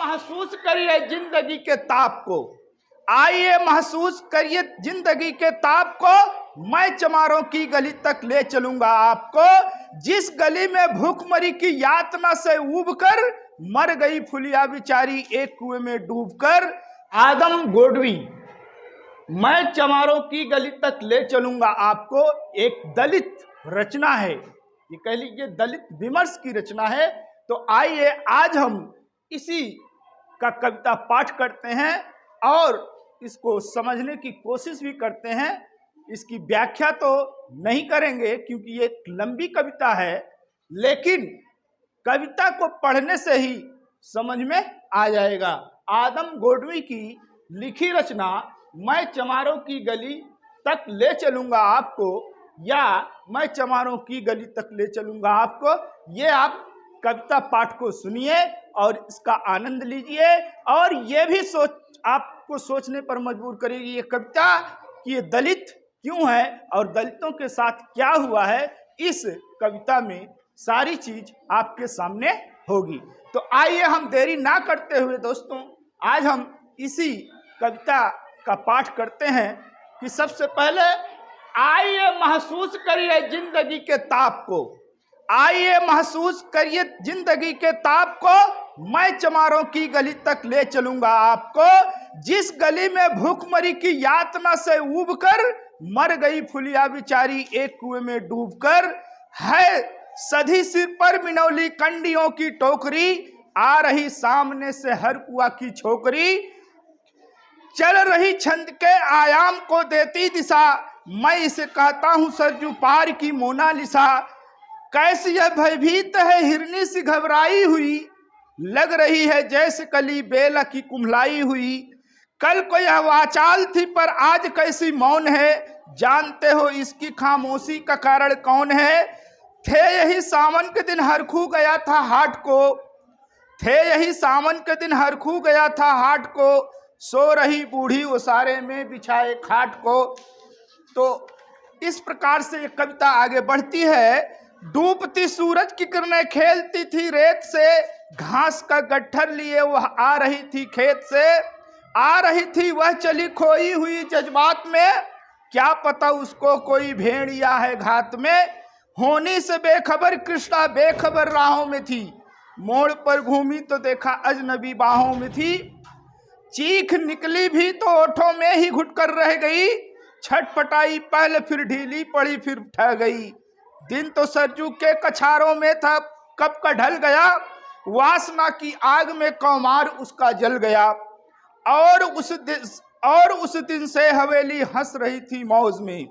महसूस करिए जिंदगी के ताप को, आइए महसूस करिए जिंदगी के ताप को। मैं चमारों की गली तक ले चलूंगा आपको, जिस गली में भूखमरी की यातना से ऊबकर मर गई फुलिया बिचारी एक कुएं में डूबकर। आदम गोडवी, मैं चमारों की गली तक ले चलूंगा आपको, एक दलित रचना है, ये कह लीजिए दलित विमर्श की रचना है। तो आइए आज हम इसी का कविता पाठ करते हैं और इसको समझने की कोशिश भी करते हैं। इसकी व्याख्या तो नहीं करेंगे क्योंकि ये एक लंबी कविता है, लेकिन कविता को पढ़ने से ही समझ में आ जाएगा। आदम गोडवी की लिखी रचना मैं चमारों की गली तक ले चलूंगा आपको, या मैं चमारों की गली तक ले चलूंगा आपको। ये आप कविता पाठ को सुनिए और इसका आनंद लीजिए, और ये भी आपको सोचने पर मजबूर करेगी ये कविता कि ये दलित क्यों है और दलितों के साथ क्या हुआ है। इस कविता में सारी चीज आपके सामने होगी। तो आइए हम देरी ना करते हुए दोस्तों आज हम इसी कविता का पाठ करते हैं कि सबसे पहले आइए महसूस करिए जिंदगी के ताप को, आइए महसूस करिए जिंदगी के ताप को। मैं चमारों की गली तक ले चलूंगा आपको, जिस गली में भूखमरी की यातना से ऊबकर मर गई फुलिया बिचारी एक कुएं में डूबकर। है सधी सिर पर मिनौली कंडियों की टोकरी, आ रही सामने से हर कुआ की छोकरी। चल रही छंद के आयाम को देती दिशा, मैं इसे कहता हूं सरजू पार की मोनालिसा। कैसी यह भयभीत है हिरनी सी घबराई हुई, लग रही है जैसे कली बेला की कुम्हलाई हुई। कल को यह वाचाल थी पर आज कैसी मौन है, जानते हो इसकी खामोशी का कारण कौन है। थे यही सावन के दिन हरखू गया था हाट को, थे यही सावन के दिन हरखू गया था हाट को। सो रही बूढ़ी उसारे में बिछाए खाट को। तो इस प्रकार से ये कविता आगे बढ़ती है। डूबती सूरज की किरणें खेलती थी रेत से, घास का गट्ठर लिए वह आ रही थी खेत से। आ रही थी वह चली खोई हुई जज्बात में, क्या पता उसको कोई भेड़िया है घात में। होनी से बेखबर कृष्णा बेखबर राहों में थी, मोड़ पर घूमी तो देखा अजनबी बाहों में थी। चीख निकली भी तो ओठों में ही घुटकर रह गई, छटपटाई पहले फिर ढीली पड़ी फिर ठह गई। दिन तो सरजू के कछारों में था कब का ढल गया, वासना की आग में कौमार उसका जल गया। और उस दिन से हवेली हंस रही थी मौज में,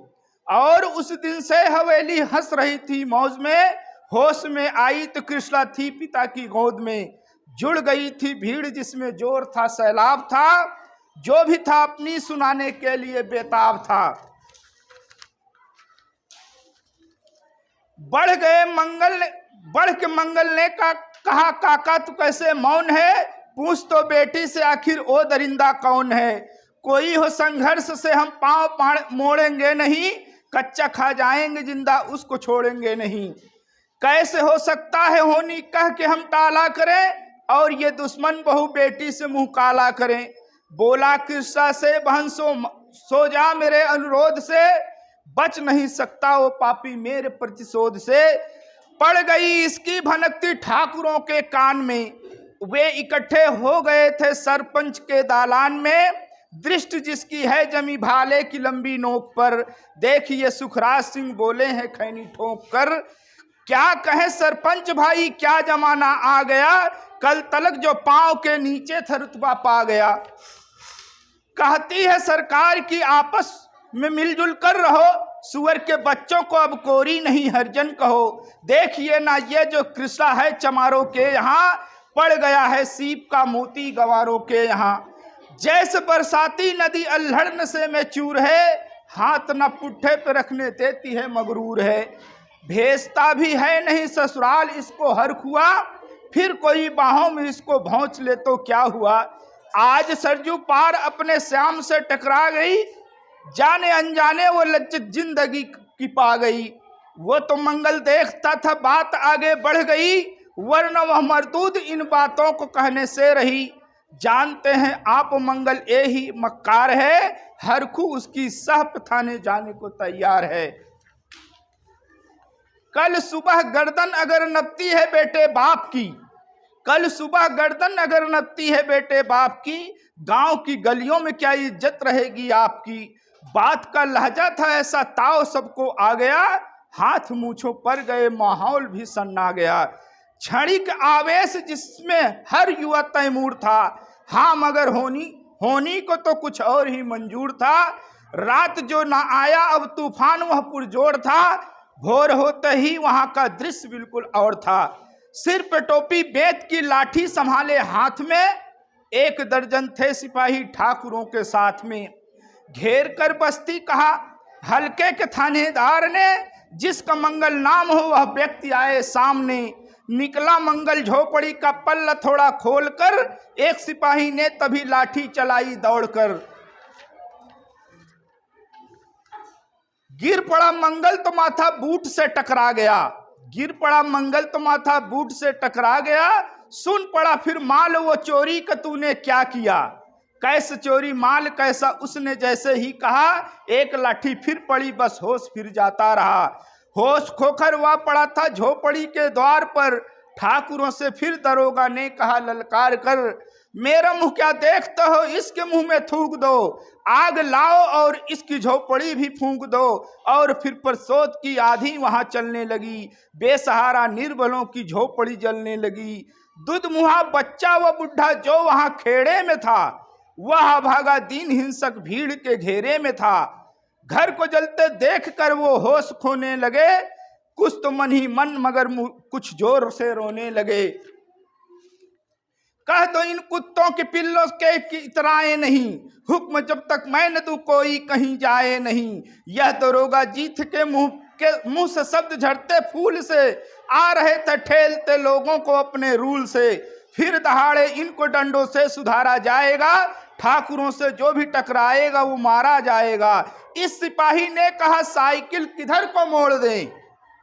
और उस दिन से हवेली हंस रही थी मौज में। होश में आई तो कृष्णा थी पिता की गोद में, जुड़ गई थी भीड़ जिसमें जोर था सैलाब था। जो भी था अपनी सुनाने के लिए बेताब था। बढ़ के मंगल ने कहा काका तू कैसे मौन है, पूछ तो बेटी से आखिर ओ दरिंदा कौन है। कोई हो संघर्ष से हम पांव मोड़ेंगे नहीं, कच्चा खा जाएंगे जिंदा उसको छोड़ेंगे नहीं। कैसे हो सकता है होनी कह के हम टाला करें, और ये दुश्मन बहू बेटी से मुंह काला करें। बोला कृष्णा से बहन सो जा मेरे अनुरोध से, बच नहीं सकता वो पापी मेरे प्रतिशोध से। पड़ गई इसकी भनकती ठाकुरों के कान में, वे इकट्ठे हो गए थे सरपंच के दालान में। दृष्टि जिसकी है जमी भाले की लंबी नोक पर, देखिए सुखराज सिंह बोले हैं खैनी ठोक कर। क्या कहे सरपंच भाई क्या जमाना आ गया, कल तलक जो पांव के नीचे था रुतबा पा गया। कहती है सरकार की आपस में मिलजुल कर रहो, सुअर के बच्चों को अब कोरी नहीं हरजन कहो। देखिए ना ये जो कृष्णा है चमारों के यहाँ, पड़ गया है सीप का मोती गवारों के यहाँ। जैसे बरसाती नदी अल्हड़ से में चूर है, हाथ न पुट्ठे पे रखने देती है मगरूर है। भेजता भी है नहीं ससुराल इसको हर खुआ, फिर कोई बाहों में इसको भौंच ले तो क्या हुआ। आज सरजू पार अपने श्याम से टकरा गई, जाने अनजाने वो लज्जित जिंदगी की पा गई। वो तो मंगल देखता था बात आगे बढ़ गई, वरना वह मरदूद इन बातों को कहने से रही। जानते हैं आप मंगल ए ही मक्कार है, हरखू उसकी सहप थाने जाने को तैयार है। कल सुबह गर्दन अगर नपती है बेटे बाप की, कल सुबह गर्दन अगर नपती है बेटे बाप की, गांव की गलियों में क्या इज्जत रहेगी आपकी। बात का लहजा था ऐसा ताव सबको आ गया, हाथ मूछों पर गए माहौल भी सन्ना गया। क्षणिक आवेश जिसमें हर युवा तैमूर था, हाँ मगर होनी को तो कुछ और ही मंजूर था। रात जो ना आया अब तूफान वह पुरजोर था, भोर होते ही वहां का दृश्य बिल्कुल और था। सिर पे टोपी बेत की लाठी संभाले हाथ में, 1 दर्जन थे सिपाही ठाकुरों के साथ में। घेर कर बस्ती कहा हल्के के थानेदार ने, जिसका मंगल नाम हो वह व्यक्ति आए सामने। निकला मंगल झोपड़ी का पल्ला थोड़ा खोलकर, एक सिपाही ने तभी लाठी चलाई दौड़कर। गिर पड़ा मंगल तो माथा बूट से टकरा गया, गिर पड़ा मंगल तो माथा बूट से टकरा गया। सुन पड़ा फिर माल वो चोरी का तूने क्या किया, कैसे चोरी माल कैसा उसने जैसे ही कहा। एक लाठी फिर पड़ी बस होश फिर जाता रहा। होश खोकर वह पड़ा था झोपड़ी के द्वार पर, ठाकुरों से फिर दरोगा ने कहा ललकार कर, मेरा मुंह क्या देखते हो इसके मुंह में थूक दो। आग लाओ और इसकी झोपड़ी भी फूंक दो। और फिर परसोत की आधी वहां चलने लगी, बेसहारा निर्बलों की झोपड़ी जलने लगी। दूध मुहा बच्चा व बुढ़ा जो वहां खेड़े में था, वह भागा दीन हिंसक भीड़ के घेरे में था। घर को जलते देख कर वो होश खोने लगे, कुछ तो मन ही मन मगर कुछ जोर से रोने लगे। कह दो इन कुत्तों के पिल्लों के इतराए नहीं, हुक्म जब तक मैं न दूं कोई कहीं जाए नहीं। यह दरोगा जीत के मुंह से शब्द झड़ते फूल से, आ रहे थे ठेलते लोगों को अपने रूल से। फिर दहाड़े इनको डंडों से सुधारा जाएगा, ठाकुरों से जो भी टकराएगा वो मारा जाएगा। इस सिपाही ने कहा साइकिल किधर को मोड़ दें,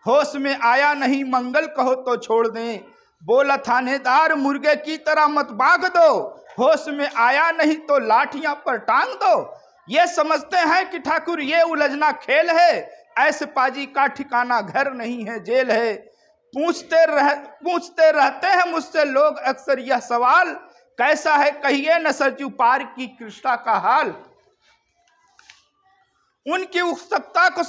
होश में आया नहीं मंगल कहो तो छोड़ दें। बोला थानेदार मुर्गे की तरह मत भाग दो, होश में आया नहीं तो लाठियां पर टांग दो। ये समझते हैं कि ठाकुर ये उलझना खेल है, ऐसे पाजी का ठिकाना घर नहीं है जेल है। पूछते रहते हैं मुझसे लोग अक्सर यह सवाल, कैसा है कहिए न सरजू पार की कृष्णा का हाल। उनकी उत्सुकता को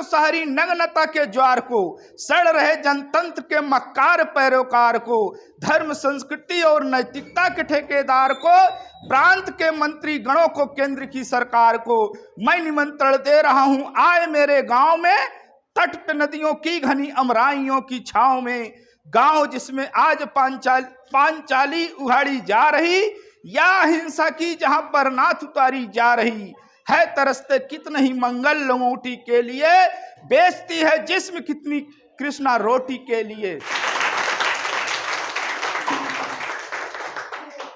शहरी नग्नता के ज्वार को, सड़ रहे जनतंत्र के मक्कार पैरोकार को, धर्म संस्कृति और नैतिकता के ठेकेदार को, प्रांत के मंत्री गणों को, केंद्र की सरकार को मैं निमंत्रण दे रहा हूं आए मेरे गांव में। तट पे नदियों की घनी अमराइयों की छांव में, गांव जिसमें आज पांचाली उहाड़ी जा रही, या हिंसा की जहां पर नाथ उतारी जा रही है। तरसते कितने ही मंगल लंगोटी के लिए, बेचती है जिस्म कितनी कृष्णा रोटी के लिए।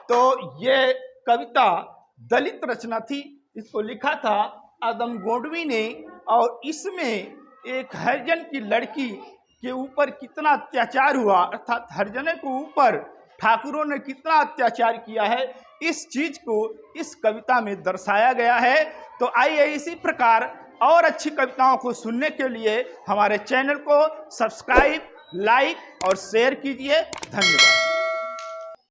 तो ये कविता दलित रचना थी, इसको लिखा था आदम गोडवी ने। और इसमें एक हरिजन की लड़की के ऊपर कितना अत्याचार हुआ, अर्थात हरिजने के ऊपर ठाकुरों ने कितना अत्याचार किया है, इस चीज को इस कविता में दर्शाया गया है। तो आइए इसी प्रकार और अच्छी कविताओं को सुनने के लिए हमारे चैनल को सब्सक्राइब, लाइक और शेयर कीजिए। धन्यवाद।